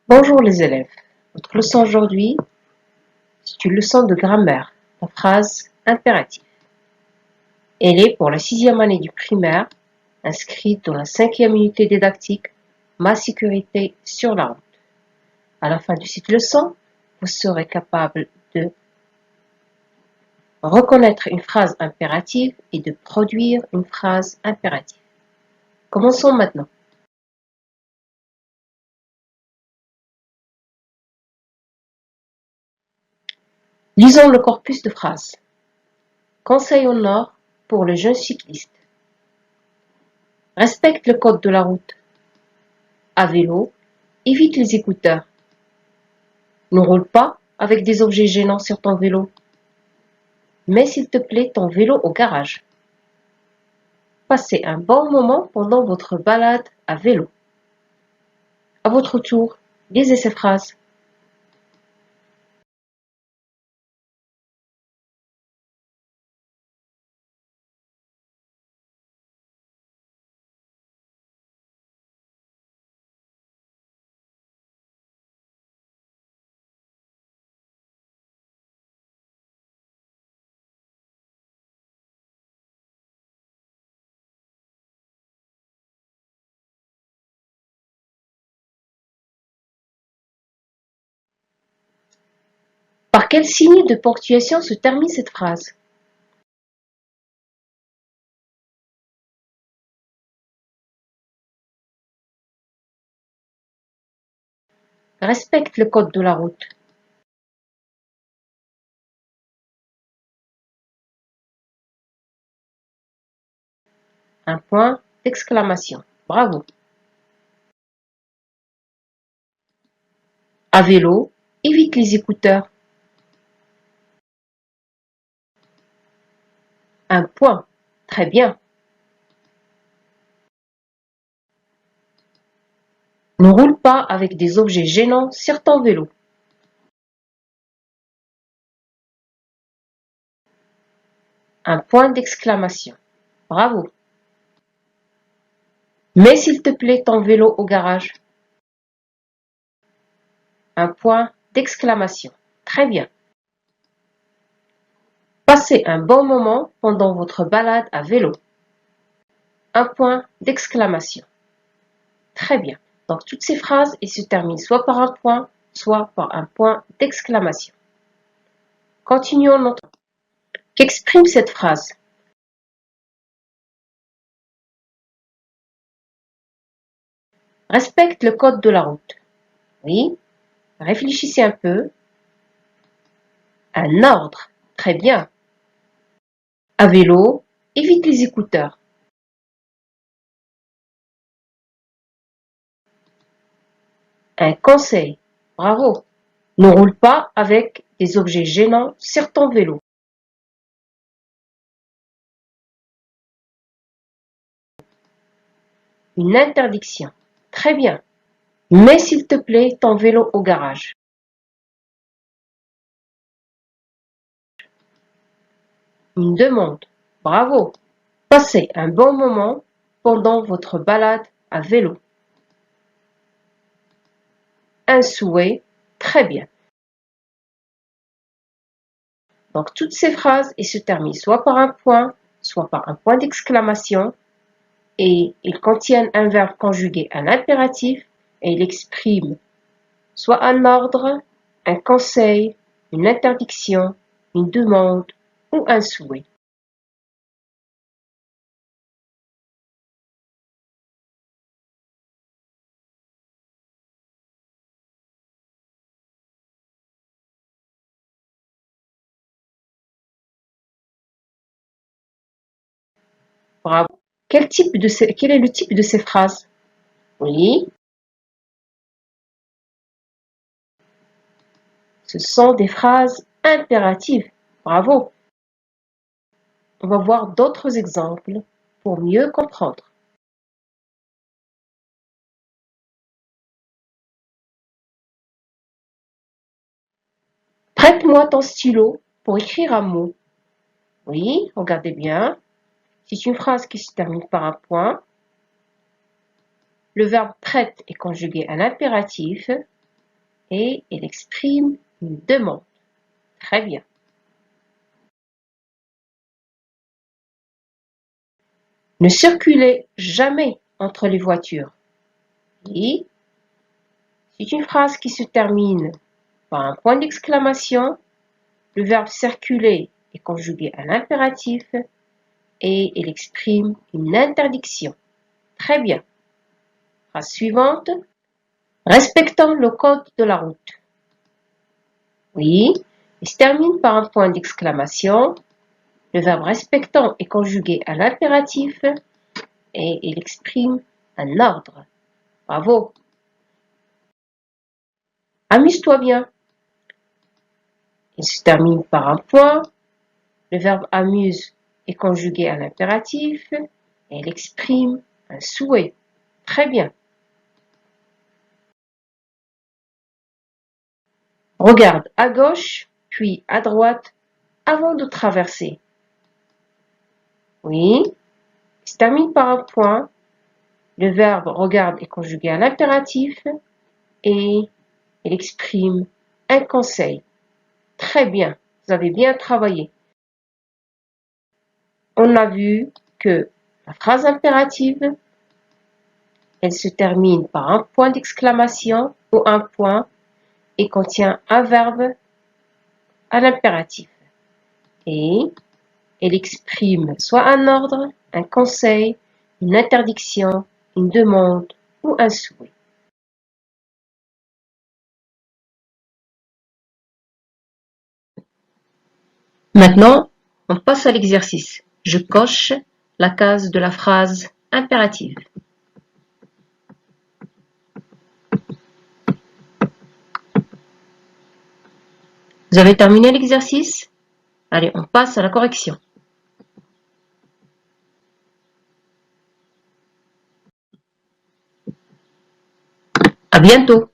Bonjour les élèves, notre leçon aujourd'hui, c'est une leçon de grammaire, la phrase impérative. Elle est pour la 6e année du primaire, inscrite dans la 5e unité didactique, Ma sécurité sur la route. À la fin de cette leçon, vous serez capable de reconnaître une phrase impérative et de produire une phrase impérative. Commençons maintenant. Lisons le corpus de phrases. Conseil au nord pour le jeune cycliste. Respecte le code de la route. À vélo, évite les écouteurs. Ne roule pas avec des objets gênants sur ton vélo. Mets s'il te plaît ton vélo au garage. Passez un bon moment pendant votre balade à vélo. À votre tour, lisez ces phrases. Par quel signe de ponctuation se termine cette phrase? Respecte le code de la route. Un point d'exclamation. Bravo. À vélo, évite les écouteurs. Un point. Très bien. Ne roule pas avec des objets gênants sur ton vélo. Un point d'exclamation. Bravo. Mets s'il te plaît ton vélo au garage. Un point d'exclamation. Très bien. Passez un bon moment pendant votre balade à vélo. Un point d'exclamation. Très bien. Donc toutes ces phrases, elles se terminent soit par un point, soit par un point d'exclamation. Continuons notre... Qu'exprime cette phrase? Respecte le code de la route. Oui. Réfléchissez un peu. Un ordre. Très bien. À vélo, évite les écouteurs. Un conseil. Bravo. Ne roule pas avec des objets gênants sur ton vélo. Une interdiction. Très bien. Mets s'il te plaît ton vélo au garage. Une demande. Bravo. Passez un bon moment pendant votre balade à vélo. Un souhait. Très bien. Donc toutes ces phrases, elles se terminent soit par un point, soit par un point d'exclamation, et ils contiennent un verbe conjugué à l'impératif, et ils expriment soit un ordre, un conseil, une interdiction, une demande ou un souhait. Bravo. Quel est le type de ces phrases? Oui, ce sont des phrases impératives. Bravo. On va voir d'autres exemples pour mieux comprendre. Prête-moi ton stylo pour écrire un mot. Oui, regardez bien. C'est une phrase qui se termine par un point. Le verbe prête est conjugué à l'impératif et il exprime une demande. Très bien. Ne circulez jamais entre les voitures. Oui. C'est une phrase qui se termine par un point d'exclamation. Le verbe circuler est conjugué à l'impératif et il exprime une interdiction. Très bien. Phrase suivante. Respectant le code de la route. Oui, il se termine par un point d'exclamation. Le verbe respectant est conjugué à l'impératif et il exprime un ordre. Bravo. Amuse-toi bien. Il se termine par un point. Le verbe amuse est conjugué à l'impératif et il exprime un souhait. Très bien. Regarde à gauche, puis à droite avant de traverser. Oui, il se termine par un point. Le verbe regarde est conjugué à l'impératif et il exprime un conseil. Très bien, vous avez bien travaillé. On a vu que la phrase impérative, elle se termine par un point d'exclamation ou un point et contient un verbe à l'impératif. Et elle exprime soit un ordre, un conseil, une interdiction, une demande ou un souhait. Maintenant, on passe à l'exercice. Je coche la case de la phrase impérative. Vous avez terminé l'exercice? Allez, on passe à la correction. À bientôt!